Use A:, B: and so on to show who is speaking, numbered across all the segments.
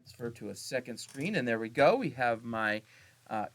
A: transfer to a second screen, and there we go. We have my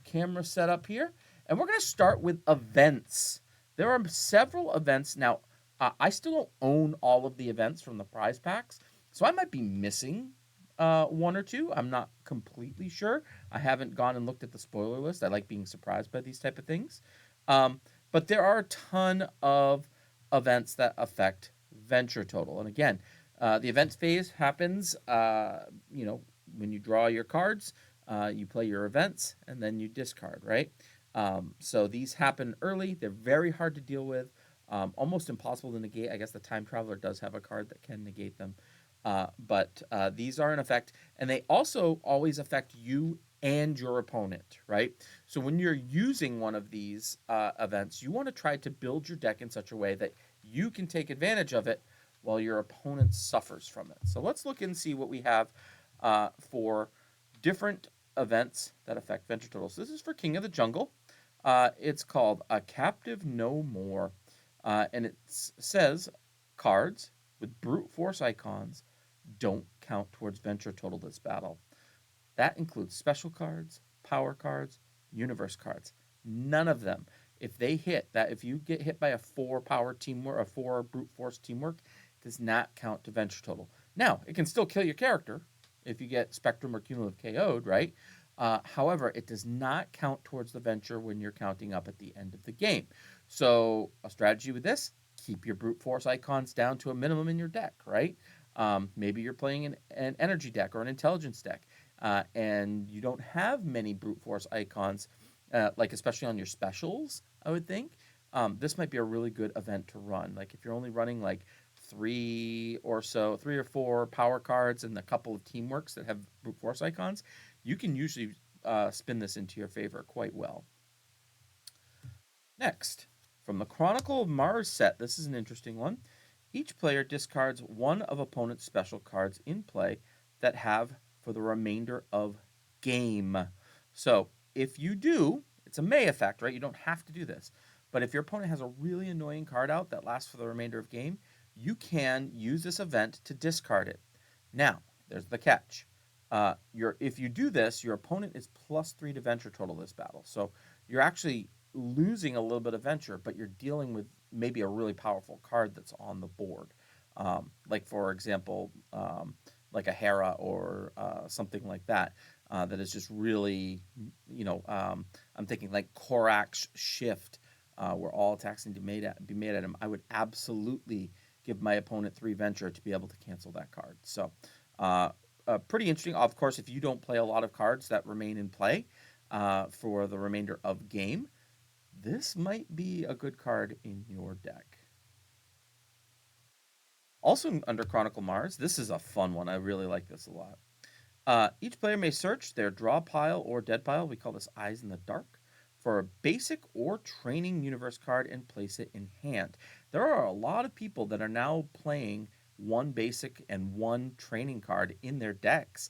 A: camera set up here, and we're going to start with events. There are several events. Now, I still don't own all of the events from the prize packs, so I might be missing one or two. I'm not completely sure. I haven't gone and looked at the spoiler list. I like being surprised by these type of things. Um, but there are a ton of events that affect venture total. And again, the event phase happens, when you draw your cards, you play your events, and then you discard, right? So these happen early. They're very hard to deal with, almost impossible to negate. I guess the Time Traveler does have a card that can negate them. But these are in effect, and they also always affect you and your opponent, right? So when you're using one of these events, you want to try to build your deck in such a way that you can take advantage of it while your opponent suffers from it. So let's look and see what we have for different events that affect venture totals. This is for King of the Jungle. It's called A Captive No More, and it says cards with brute force icons don't count towards venture total this battle. That includes special cards, power cards, universe cards. None of them. If they hit that, if you get hit by a 4 power teamwork, a 4 brute force teamwork, does not count to venture total. Now, it can still kill your character if you get Spectrum or Cumulative KO'd, right? However, it does not count towards the venture when you're counting up at the end of the game. So, a strategy with this, keep your brute force icons down to a minimum in your deck, right? Maybe you're playing an energy deck or an intelligence deck, and you don't have many brute force icons, like especially on your specials, I would think. This might be a really good event to run. Like if you're only running like 3 or 4 power cards and a couple of teamworks that have brute force icons, you can usually spin this into your favor quite well. Next, from the Chronicle of Mars set, this is an interesting one. Each player discards one of opponent's special cards in play that have for the remainder of game. So if you do, it's a May effect, right? You don't have to do this. But if your opponent has a really annoying card out that lasts for the remainder of game, you can use this event to discard it. Now, there's the catch. If you do this, your opponent is +3 to venture total this battle. So you're actually losing a little bit of venture, but you're dealing with maybe a really powerful card that's on the board. Like for example, like a Hera or something like that, that is just really, I'm thinking like Korak's Shift, where all attacks need to be made at him. I would absolutely give my opponent 3 venture to be able to cancel that card. So pretty interesting. Of course, if you don't play a lot of cards that remain in play for the remainder of game, this might be a good card in your deck. Also under Chronicle Mars, this is a fun one. I really like this a lot. Each player may search their draw pile or dead pile, we call this Eyes in the Dark, for a basic or training universe card and place it in hand. There are a lot of people that are now playing one basic and one training card in their decks,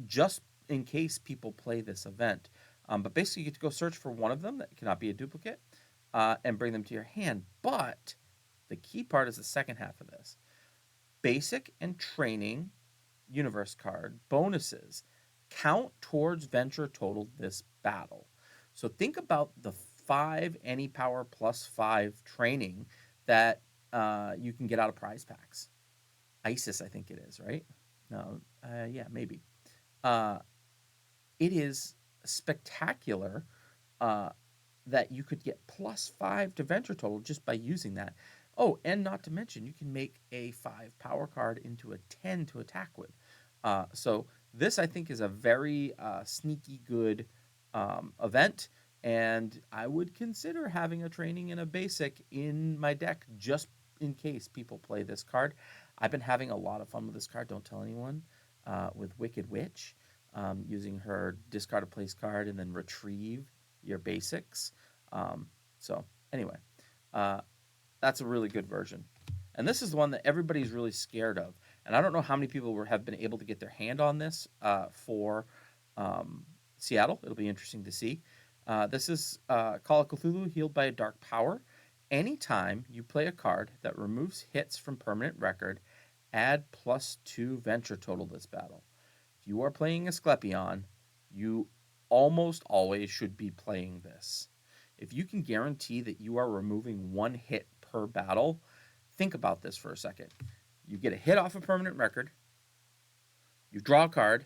A: just in case people play this event. But basically, you get to go search for one of them that cannot be a duplicate, and bring them to your hand. But the key part is the second half of this. Basic and training universe card bonuses count towards venture total this battle. So think about the 5 any power +5 training that you can get out of prize packs. ISIS, I think it is, right? No, yeah, maybe. Uh, it is spectacular that you could get +5 to venture total just by using that. Oh, and not to mention, you can make a 5 power card into a 10 to attack with. So this, I think, is a very sneaky good event, and I would consider having a training and a basic in my deck just in case people play this card. I've been having a lot of fun with this card. Don't tell anyone. With Wicked Witch, using her discard a place card and then retrieve your basics. So anyway, that's a really good version. And this is the one that everybody's really scared of. And I don't know how many people have been able to get their hand on this for Seattle. It'll be interesting to see. This is Call of Cthulhu, healed by a dark power. Anytime you play a card that removes hits from permanent record, add +2 venture total this battle. If you are playing Asclepion, you almost always should be playing this. If you can guarantee that you are removing one hit per battle, think about this for a second. You get a hit off a permanent record, you draw a card,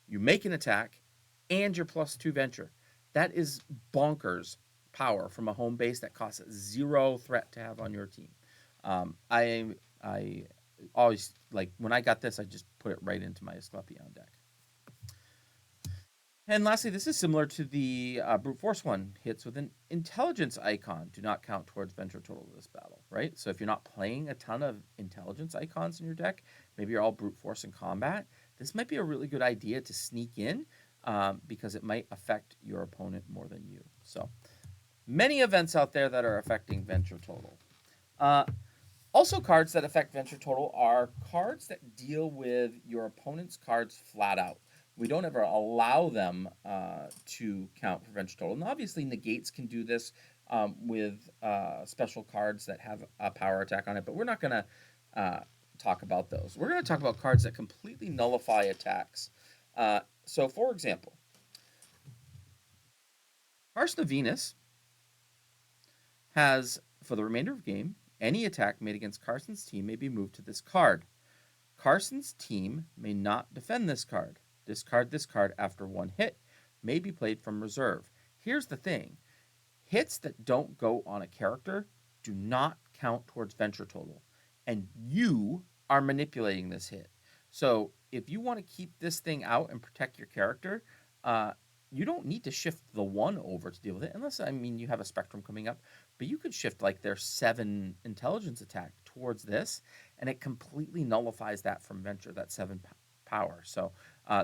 A: you make an attack, and your +2 venture. That is bonkers power from a home base that costs 0 threat to have on your team. I always like when I got this, I just put it right into my Asclepion deck. And lastly, this is similar to the brute force one. Hits with an intelligence icon do not count towards venture total of this battle, right? So if you're not playing a ton of intelligence icons in your deck, maybe you're all brute force in combat, this might be a really good idea to sneak in because it might affect your opponent more than you. So many events out there that are affecting venture total. Uh, Also, cards that affect venture total are cards that deal with your opponent's cards flat out. We don't ever allow them to count for venture total. And obviously, negates can do this with special cards that have a power attack on it, but we're not going to talk about those. We're going to talk about cards that completely nullify attacks. So, for example, Carson of Venus has, for the remainder of the game, any attack made against Carson's team may be moved to this card. Carson's team may not defend this card. Discard this card after one hit. May be played from reserve. Here's the thing. Hits that don't go on a character do not count towards venture total. And you are manipulating this hit. So if you want to keep this thing out and protect your character, you don't need to shift the one over to deal with it, unless, I mean, you have a spectrum coming up, but you could shift like their 7 intelligence attack towards this, and it completely nullifies that from venture, that 7 power. So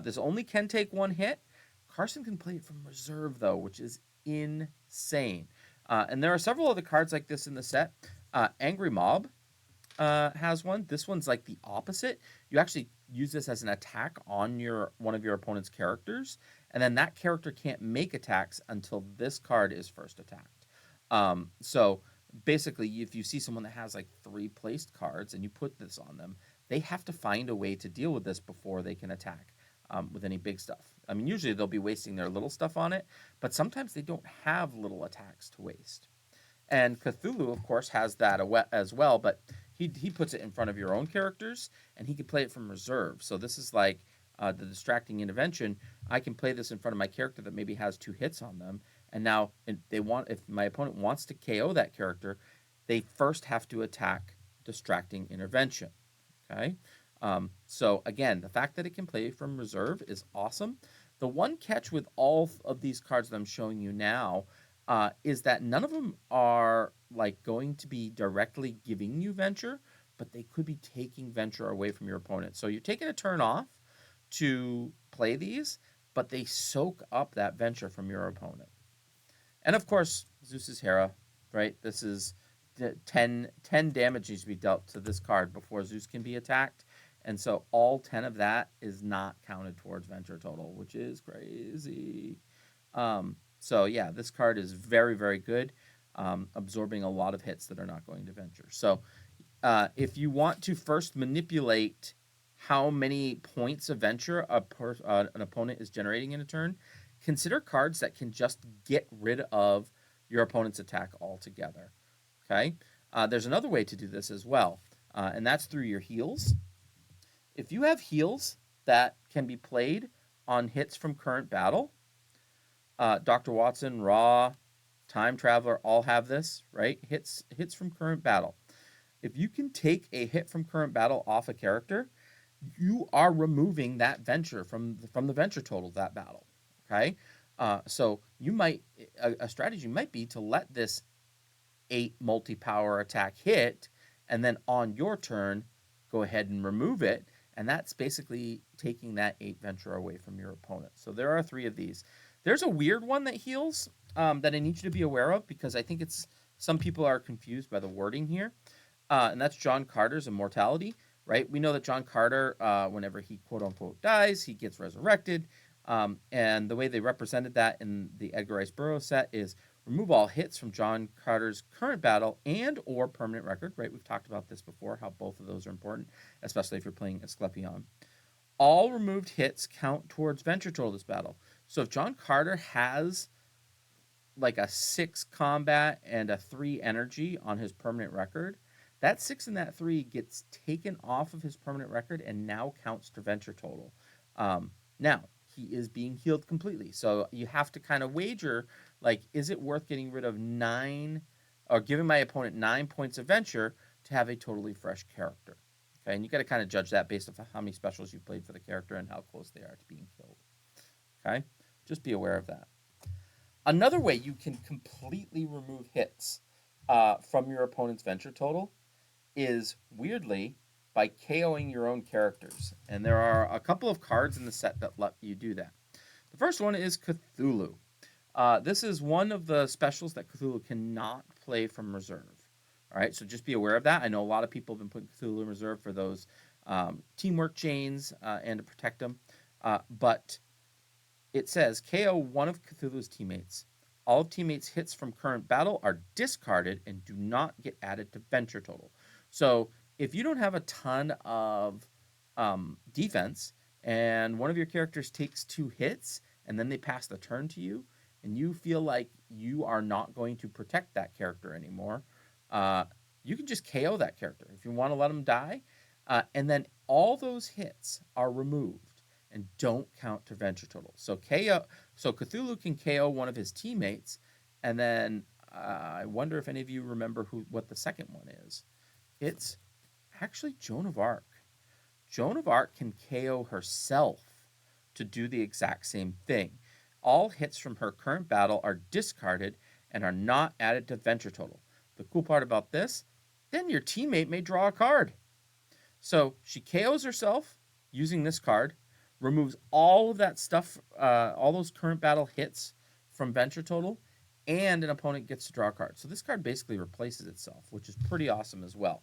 A: this only can take one hit. Carson can play it from reserve, though, which is insane. And there are several other cards like this in the set. Angry Mob has one. This one's like the opposite. You actually use this as an attack on one of your opponent's characters, and then that character can't make attacks until this card is first attacked. So basically, if you see someone that has like 3 placed cards and you put this on them, they have to find a way to deal with this before they can attack with any big stuff. I mean, usually they'll be wasting their little stuff on it, but sometimes they don't have little attacks to waste. And Cthulhu, of course, has that as well, but he puts it in front of your own characters, and he can play it from reserve. So this is like the distracting intervention. I can play this in front of my character that maybe has 2 hits on them, and now if my opponent wants to KO that character, they first have to attack distracting intervention. Okay, so again, the fact that it can play from reserve is awesome. The one catch with all of these cards that I'm showing you now is that none of them are like going to be directly giving you venture, but they could be taking venture away from your opponent. So you're taking a turn off to play these, but they soak up that venture from your opponent. And of course, Zeus's Hera, right? This is 10 damage needs to be dealt to this card before Zeus can be attacked. And so all 10 of that is not counted towards venture total, which is crazy. So yeah, this card is very, very good, absorbing a lot of hits that are not going to venture. So if you want to first manipulate how many points of venture an opponent is generating in a turn, consider cards that can just get rid of your opponent's attack altogether. Okay? There's another way to do this as well, and that's through your heals. If you have heals that can be played on hits from current battle, Dr. Watson, Raw, Time Traveler all have this, right? Hits from current battle. If you can take a hit from current battle off a character, you are removing that venture from the venture total of that battle. Okay, so you might a strategy might be to let this 8 multi-power attack hit, and then on your turn, go ahead and remove it, and that's basically taking that 8 venture away from your opponent. So there are 3 of these. There's a weird one that heals that I need you to be aware of, because I think some people are confused by the wording here, and that's John Carter's Immortality. Right? We know that John Carter, whenever he quote unquote dies, he gets resurrected. And the way they represented that in the Edgar Rice Burroughs set is remove all hits from John Carter's current battle and or permanent record. Right? We've talked about this before, how both of those are important, especially if you're playing Asclepion. All removed hits count towards venture total this battle. So if John Carter has like a 6 combat and a 3 energy on his permanent record, that 6 and that 3 gets taken off of his permanent record and now counts to venture total. Now, he is being healed completely. So you have to kind of wager, like, is it worth getting rid of 9 or giving my opponent 9 points of venture to have a totally fresh character? Okay, and you got to kind of judge that based on how many specials you've played for the character and how close they are to being killed. Okay, just be aware of that. Another way you can completely remove hits from your opponent's venture total is, weirdly, by KOing your own characters. And there are a couple of cards in the set that let you do that. The first one is Cthulhu. This is one of the specials that Cthulhu cannot play from reserve. All right, so just be aware of that. I know a lot of people have been putting Cthulhu in reserve for those teamwork chains and to protect them. But it says KO one of Cthulhu's teammates. All of teammates' hits from current battle are discarded and do not get added to venture total. So if you don't have a ton of defense and one of your characters takes 2 hits and then they pass the turn to you and you feel like you are not going to protect that character anymore, you can just KO that character if you want to let them die. And then all those hits are removed and don't count to venture total. So Cthulhu can KO one of his teammates, and then I wonder if any of you remember what the second one is. It's actually Joan of Arc. Joan of Arc can KO herself to do the exact same thing. All hits from her current battle are discarded and are not added to venture total. The cool part about this, then your teammate may draw a card. So she KOs herself using this card, removes all of that stuff, all those current battle hits from venture total, and an opponent gets to draw a card. So this card basically replaces itself, which is pretty awesome as well.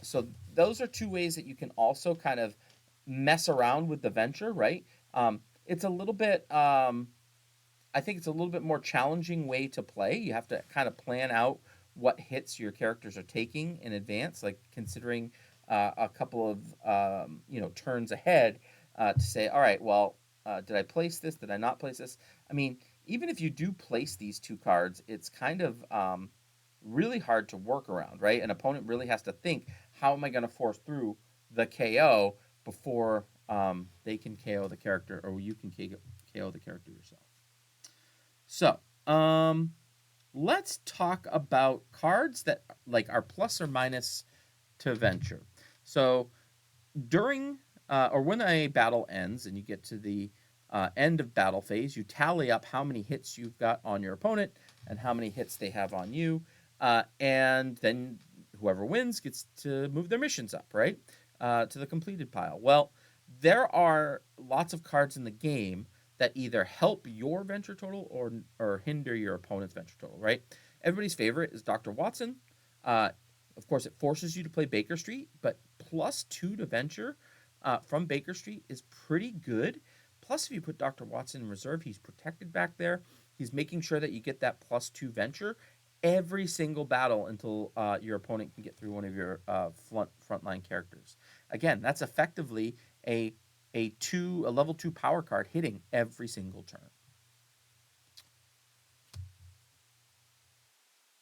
A: So those are 2 ways that you can also kind of mess around with the venture, right? It's a little bit, I think it's a little bit more challenging way to play. You have to kind of plan out what hits your characters are taking in advance, like considering a couple of turns ahead to say, all right, well, did I place this? Did I not place this? I mean, even if you do place these 2 cards, it's kind of really hard to work around, right? An opponent really has to think, how am I going to force through the KO before they can KO the character, or you can KO the character yourself. So, let's talk about cards that like are plus or minus to venture. So, during or when a battle ends and you get to the end of battle phase, you tally up how many hits you've got on your opponent and how many hits they have on you, and then whoever wins gets to move their missions up, right, to the completed pile. Well, there are lots of cards in the game that either help your venture total or hinder your opponent's venture total, right? Everybody's favorite is Dr. Watson. Of course, it forces you to play Baker Street, but +2 to venture from Baker Street is pretty good. Plus, if you put Dr. Watson in reserve, he's protected back there. He's making sure that you get that +2 venture every single battle until your opponent can get through one of your frontline characters. Again, that's effectively a level 2 power card hitting every single turn.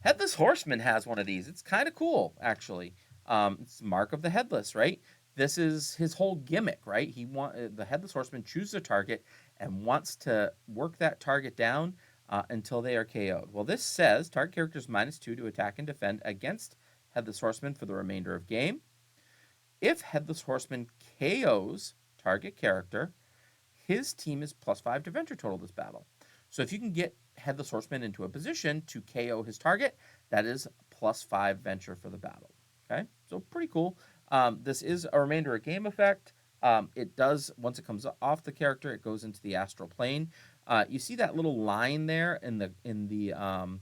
A: Headless Horseman has one of these. It's kind of cool, actually. It's Mark of the Headless, right? This is his whole gimmick, right? The Headless Horseman chooses a target and wants to work that target down until they are KO'd. Well, this says target characters -2 to attack and defend against Headless Horseman for the remainder of game. If Headless Horseman KOs target character, his team is +5 to venture total this battle. So if you can get Headless Horseman into a position to KO his target, that is +5 venture for the battle. Okay, so pretty cool. This is a remainder of game effect. It does, once it comes off the character, it goes into the astral plane. You see that little line there in the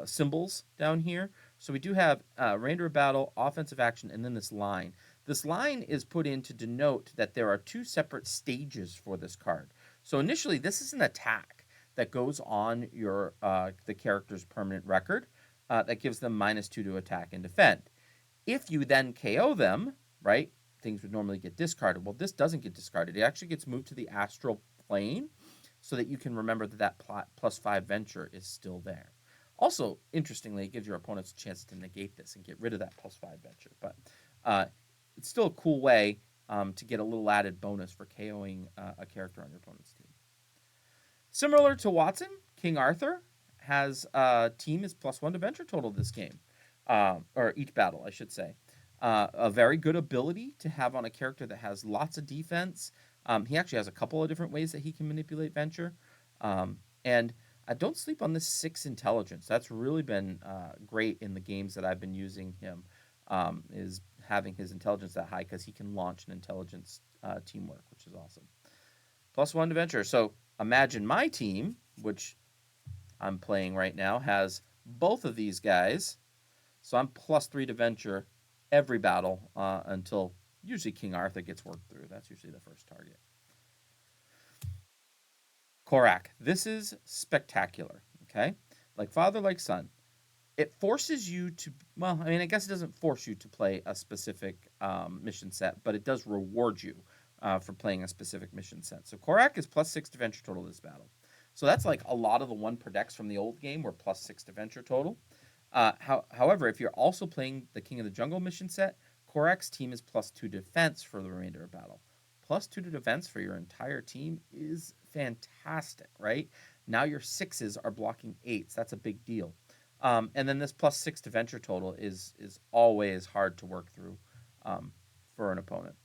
A: symbols down here. So we do have remainder of battle, offensive action, and then this line. This line is put in to denote that there are 2 separate stages for this card. So initially, this is an attack that goes on the character's permanent record that gives them -2 to attack and defend. If you then KO them, right, things would normally get discarded. Well, this doesn't get discarded. It actually gets moved to the astral plane so that you can remember that +5 venture is still there. Also, interestingly, it gives your opponents a chance to negate this and get rid of that +5 venture. But uh, it's still a cool way to get a little added bonus for KOing a character on your opponent's team. Similar to Watson, King Arthur has team is +1 to venture total this game, or each battle, I should say. A very good ability to have on a character that has lots of defense. He actually has a couple of different ways that he can manipulate venture. And don't sleep on this 6 intelligence. That's really been great in the games that I've been using him, is having his intelligence that high because he can launch an intelligence teamwork, which is awesome. +1 to venture. So imagine my team, which I'm playing right now, has both of these guys. So I'm +3 to venture every battle until usually King Arthur gets worked through. That's usually the first target. Korak. This is spectacular. Okay? Like father, like son. It forces you to, well, I mean, I guess it doesn't force you to play a specific mission set, but it does reward you for playing a specific mission set. So Korak is +6 to venture total this battle. So that's like a lot of the 1 per decks from the old game were +6 to venture total. However, if you're also playing the King of the Jungle mission set, Korak's team is +2 defense for the remainder of battle. +2 to defense for your entire team is fantastic, right? Now your 6s are blocking 8s. That's a big deal. And then this +6 to venture total is always hard to work through for an opponent.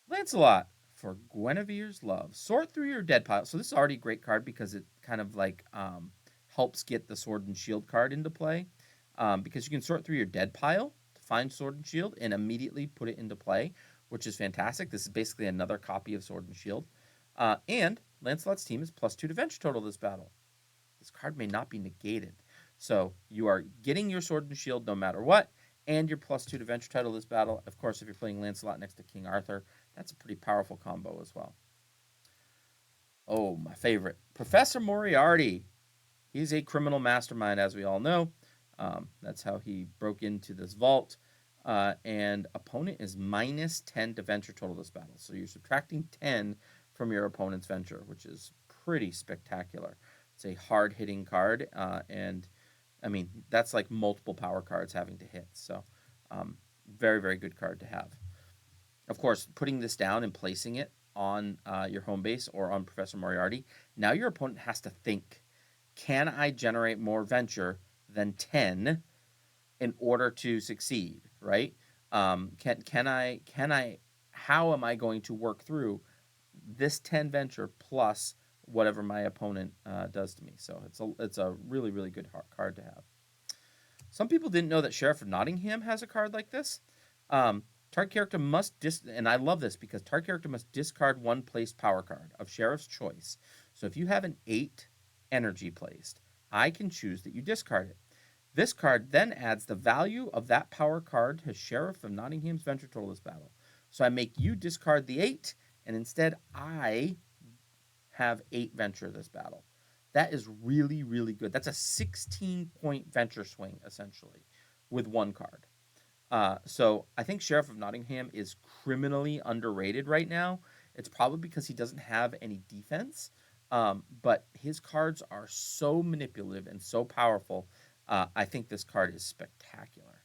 A: Lancelot for Guinevere's Love. Sort through your dead pile. So this is already a great card because it kind of like helps get the Sword and Shield card into play. Because you can sort through your dead pile to find Sword and Shield and immediately put it into play, which is fantastic. This is basically another copy of Sword and Shield. And Lancelot's team is +2 to venture total this battle. This card may not be negated. So you are getting your Sword and Shield no matter what, and your +2 to venture title this battle. Of course, if you're playing Lancelot next to King Arthur, that's a pretty powerful combo as well. Oh, my favorite. Professor Moriarty. He's a criminal mastermind, as we all know. That's how he broke into this vault. And opponent is -10 to venture total this battle. So you're subtracting 10 from your opponent's venture, which is pretty spectacular. It's a hard-hitting card, and I mean, that's like multiple power cards having to hit. So very, very good card to have. Of course, putting this down and placing it on your home base or on Professor Moriarty, now your opponent has to think, can I generate more venture than 10 in order to succeed, right? Can I, how am I going to work through this 10 venture plus whatever my opponent does to me? So it's a really, really good card to have. Some people didn't know that Sheriff of Nottingham has a card like this. Target character must and I love this because target character must discard 1 placed power card of Sheriff's choice. So if you have an 8 energy placed, I can choose that you discard it. This card then adds the value of that power card to Sheriff of Nottingham's venture total this battle. So I make you discard the 8, and instead I have 8 venture this battle. That is really, really good. That's a 16-point venture swing, essentially, with 1 card. So I think Sheriff of Nottingham is criminally underrated right now. It's probably because he doesn't have any defense, but his cards are so manipulative and so powerful. I think this card is spectacular.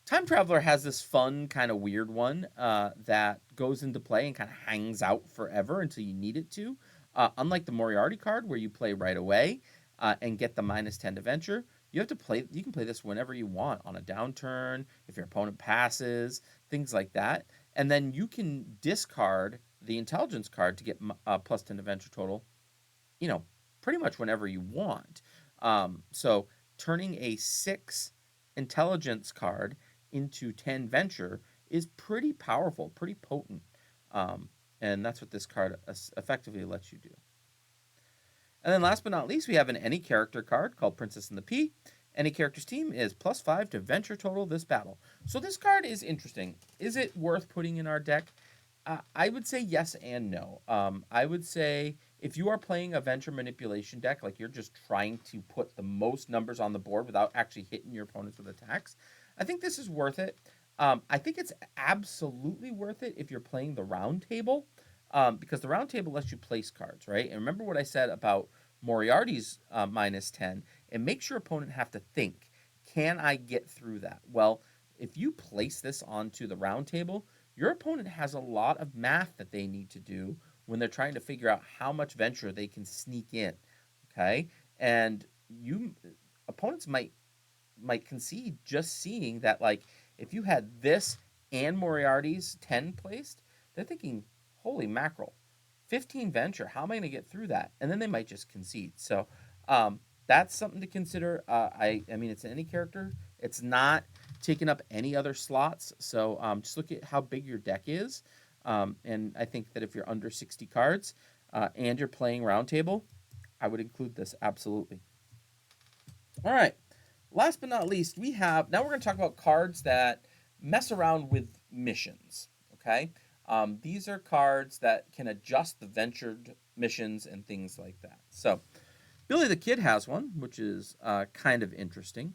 A: Time Traveler has this fun, kind of weird one that goes into play and kind of hangs out forever until you need it to. Unlike the Moriarty card, where you play right away and get the -10 to venture, you have to play. You can play this whenever you want on a downturn, if your opponent passes, things like that, and then you can discard the intelligence card to get +10 to venture total. You know, pretty much whenever you want. So turning a 6 intelligence card into 10 venture is pretty powerful, pretty potent. And that's what this card effectively lets you do. And then last but not least, we have an any character card called Princess and the Pea. Any character's team is +5 to venture total this battle. So this card is interesting. Is it worth putting in our deck? I would say yes and no. I would say if you are playing a venture manipulation deck, like you're just trying to put the most numbers on the board without actually hitting your opponents with attacks, I think this is worth it. I think it's absolutely worth it if you're playing the round table, because the round table lets you place cards, right? And remember what I said about Moriarty's -10. It makes your opponent have to think, can I get through that? Well, if you place this onto the round table, your opponent has a lot of math that they need to do when they're trying to figure out how much venture they can sneak in. Okay, and you opponents might concede just seeing that, like, if you had this and Moriarty's 10 placed, they're thinking, holy mackerel, 15 venture, how am I going to get through that? And then they might just concede. So that's something to consider. I mean, it's any character. It's not taking up any other slots. So just look at how big your deck is. And I think that if you're under 60 cards and you're playing roundtable, I would include this absolutely. All right. Last but not least, we have now we're going to talk about cards that mess around with missions. Okay. These are cards that can adjust the ventured missions and things like that. So, Billy the Kid has one, which is kind of interesting,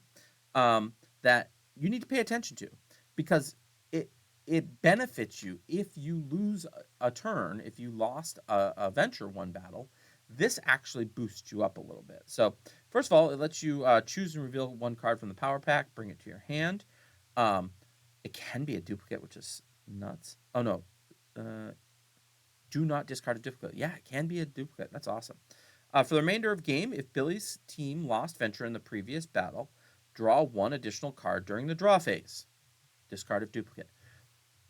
A: that you need to pay attention to because it it benefits you if you lose a turn, if you lost a venture one battle. This actually boosts you up a little bit. So first of all, it lets you choose and reveal one card from the power pack, bring it to your hand. Um, it can be a duplicate, which is nuts. Oh no, uh, do not discard a duplicate. Yeah, it can be a duplicate. That's awesome. For the remainder of game, if Billy's team lost venture in the previous battle, draw one additional card during the draw phase. Discard of duplicate.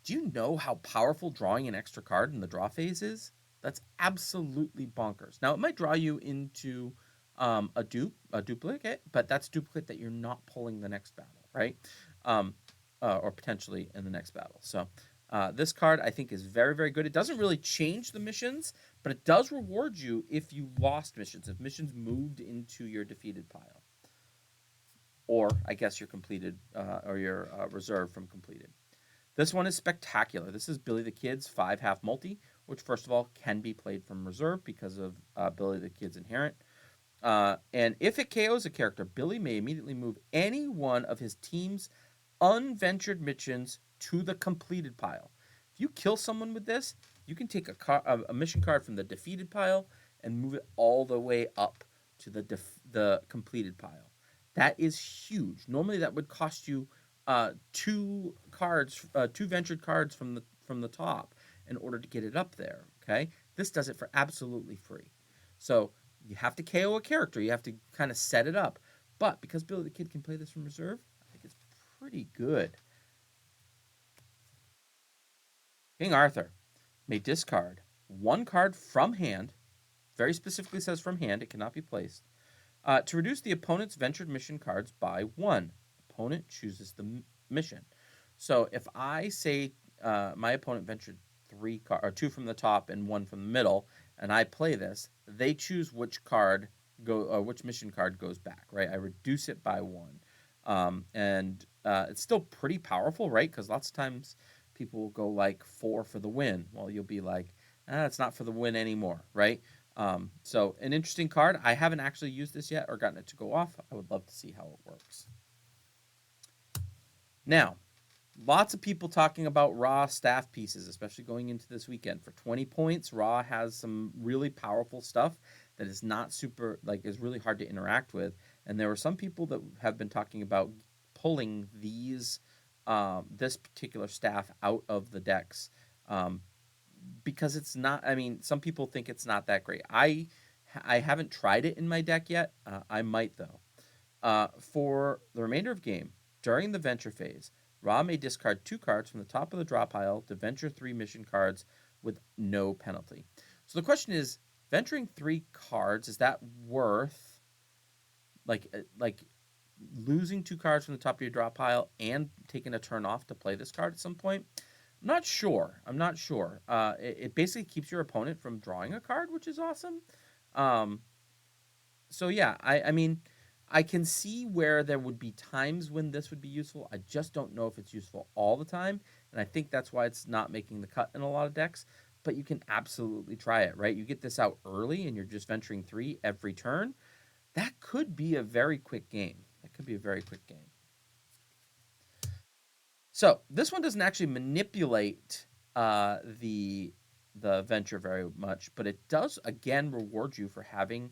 A: Do you know how powerful drawing an extra card in the draw phase is? That's absolutely bonkers. Now it might draw you into a duplicate, but that's duplicate that you're not pulling the next battle, right? Um, or potentially in the next battle. So this card I think is very, very good. It doesn't really change the missions, but it does reward you if you lost missions, if missions moved into your defeated pile, or I guess your completed or your reserve from completed. This one is spectacular. This is Billy the Kid's 5 half multi, which first of all can be played from reserve because of Billy the Kid's inherent. And if it KOs a character, Billy may immediately move any one of his team's unventured missions to the completed pile. If you kill someone with this, you can take a mission card from the defeated pile and move it all the way up to the completed pile. That is huge. Normally, that would cost you two ventured cards from the top in order to get it up there. Okay, this does it for absolutely free. So you have to KO a character. You have to kind of set it up. But because Billy the Kid can play this from reserve, I think it's pretty good. King Arthur may discard one card from hand. Very specifically says from hand. It cannot be placed. To reduce the opponent's ventured mission cards by one. Opponent chooses the mission. So if I say my opponent ventured or two from the top and one from the middle, and I play this, they choose which mission card goes back. Right, I reduce it by one, and it's still pretty powerful, right? Because lots of times people will go like 4 for the win. Well, you'll be like, it's not for the win anymore, right? So an interesting card. I haven't actually used this yet or gotten it to go off. I would love to see how it works. Now, lots of people talking about Raw staff pieces, especially going into this weekend. For 20 points, Raw has some really powerful stuff that is not super, like, is really hard to interact with. And there were some people that have been talking about pulling this particular staff out of the decks. Because it's not, I mean, some people think it's not that great. I haven't tried it in my deck yet. I might though. For the remainder of game, during the venture phase, Ra may discard 2 cards from the top of the draw pile to venture 3 mission cards with no penalty. So the question is, venturing 3 cards, is that worth like losing 2 cards from the top of your draw pile and taking a turn off to play this card at some point? I'm not sure. It basically keeps your opponent from drawing a card, which is awesome. Um, so yeah, I mean, I can see where there would be times when this would be useful. I just don't know if it's useful all the time, and I think that's why it's not making the cut in a lot of decks. But you can absolutely try it, right? You get this out early, and you're just venturing 3 every turn. That could be a very quick game. That could be a very quick game. So this one doesn't actually manipulate the venture very much, but it does again reward you for having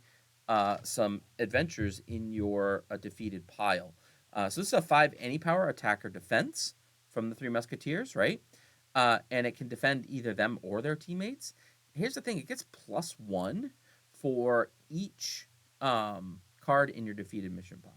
A: some adventures in your defeated pile. So this is a 5 any power attack or defense from the Three Musketeers, right? And it can defend either them or their teammates. Here's the thing: it gets +1 for each card in your defeated mission pile.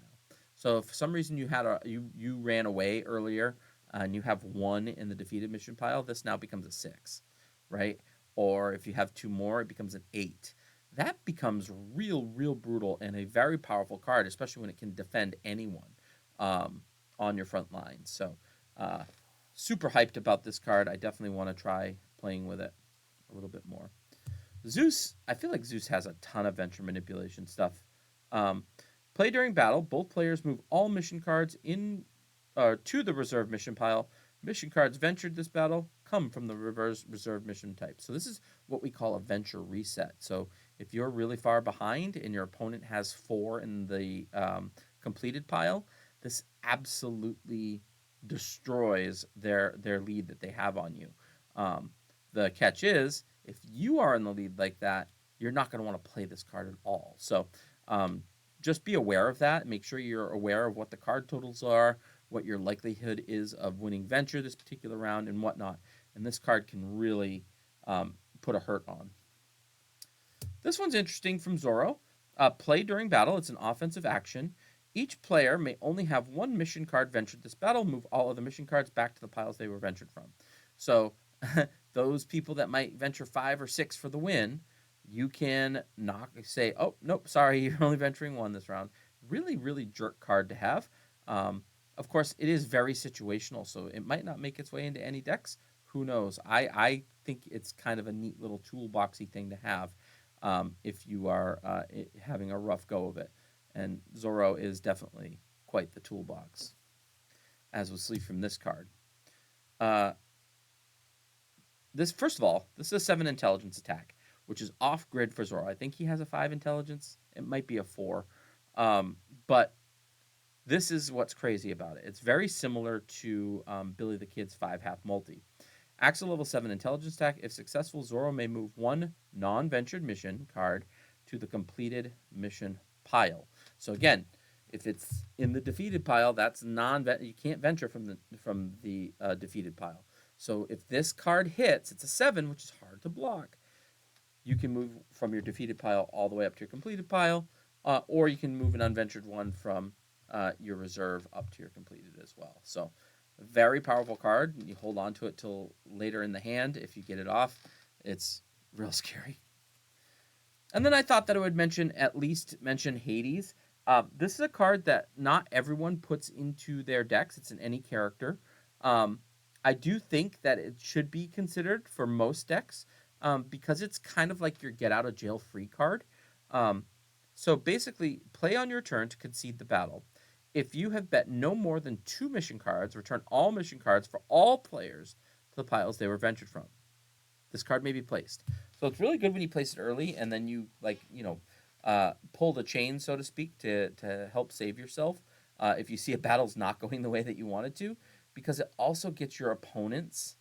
A: So if for some reason you ran away earlier and you have 1 in the defeated mission pile, this now becomes a 6, right? Or if you have 2 more, it becomes an 8. That becomes real brutal and a very powerful card, especially when it can defend anyone on your front line. So uh, super hyped about this card. I definitely want to try playing with it a little bit more. Zeus, I feel like Zeus has a ton of venture manipulation stuff. Um, Play during battle. Both players move all mission cards in to the reserve mission pile. Mission cards ventured this battle come from the reverse reserve mission type. So this is what we call a venture reset. So if you're really far behind and your opponent has 4 in the completed pile, this absolutely destroys their lead that they have on you. The catch is, if you are in the lead like that, you're not going to want to play this card at all. So just be aware of that. Make sure you're aware of what the card totals are, what your likelihood is of winning venture this particular round, and whatnot. And this card can really put a hurt on. This one's interesting from Zoro. Play during battle. It's an offensive action. Each player may only have 1 mission card ventured this battle. Move all of the mission cards back to the piles they were ventured from. So those people that might venture 5 or 6 for the win, you can say, oh, nope, sorry, you're only venturing 1 this round. Really jerk card to have. Of course, it is very situational, so it might not make its way into any decks. Who knows? I think it's kind of a neat little toolboxy thing to have if you are having a rough go of it. And Zoro is definitely quite the toolbox, as we'll see from this card. This, first of all, this is a 7 intelligence attack, which is off grid for Zoro. I think he has a 5 intelligence. It might be a 4. But this is what's crazy about it. It's very similar to Billy the Kid's 5-half multi. Acts a level 7 intelligence attack. If successful, Zoro may move 1 non-ventured mission card to the completed mission pile. So again, if it's in the defeated pile, that's you can't venture from the defeated pile. So if this card hits, it's a 7, which is hard to block. You can move from your defeated pile all the way up to your completed pile, or you can move an unventured one from your reserve up to your completed as well. So very powerful card. You hold on to it till later in the hand. If you get it off, it's real scary. And then I thought that I would mention Hades. This is a card that not everyone puts into their decks. It's in any character. I do think that it should be considered for most decks because it's kind of like your get out of jail free card. So basically, play on your turn to concede the battle. If you have bet no more than 2 mission cards, return all mission cards for all players to the piles they were ventured from. This card may be placed. So it's really good when you place it early and then you pull the chain, so to speak, to help save yourself if you see a battle's not going the way that you want it to, because it also gets your opponent's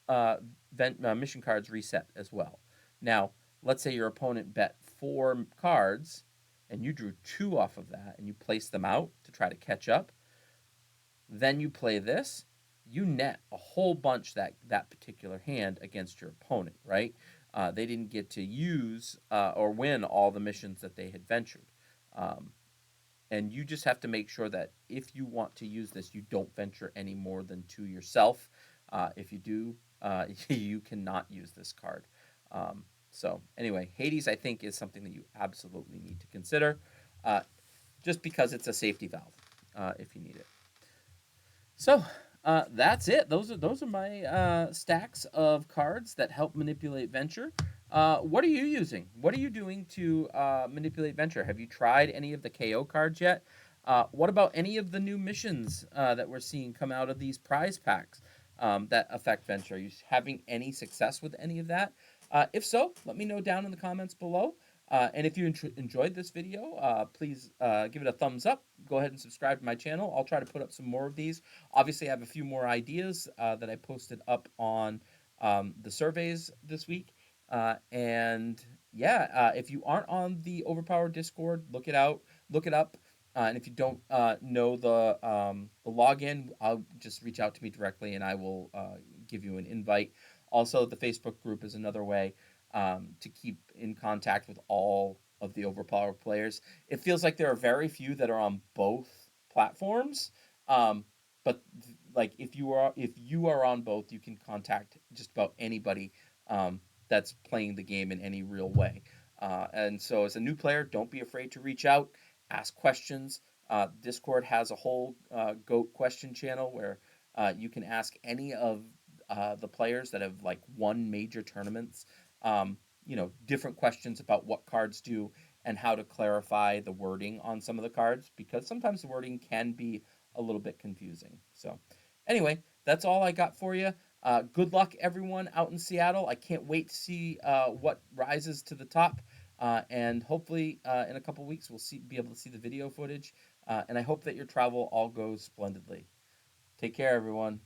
A: mission cards reset as well. Now, let's say your opponent bet 4 cards and you drew 2 off of that and you place them out to try to catch up. Then you play this, you net a whole bunch that particular hand against your opponent, right? They didn't get to use or win all the missions that they had ventured. And you just have to make sure that if you want to use this, you don't venture any more than 2 yourself. If you do, you cannot use this card. So anyway, Hades, I think, is something that you absolutely need to consider just because it's a safety valve if you need it. So that's it. Those are my stacks of cards that help manipulate venture. What are you using? What are you doing to manipulate venture? Have you tried any of the KO cards yet? What about any of the new missions that we're seeing come out of these prize packs that affect venture? Are you having any success with any of that? If so, let me know down in the comments below. And if you enjoyed this video, please give it a thumbs up. Go ahead and subscribe to my channel. I'll try to put up some more of these. Obviously, I have a few more ideas that I posted up on the surveys this week. And yeah, if you aren't on the Overpower Discord, look it out, look it up. And if you don't know the login, I'll just reach out to me directly, and I will give you an invite. Also, the Facebook group is another way to keep in contact with all of the Overpower players. It feels like there are very few that are on both platforms, but like if you are on both, you can contact just about anybody that's playing the game in any real way. And so, as a new player, don't be afraid to reach out, ask questions. Discord has a whole GOAT question channel where you can ask any of the players that have like won major tournaments different questions about what cards do and how to clarify the wording on some of the cards because sometimes the wording can be a little bit confusing. So, anyway, that's all I got for you. Good luck, everyone out in Seattle. I can't wait to see what rises to the top. And hopefully, in a couple weeks, we'll be able to see the video footage. And I hope that your travel all goes splendidly. Take care, everyone.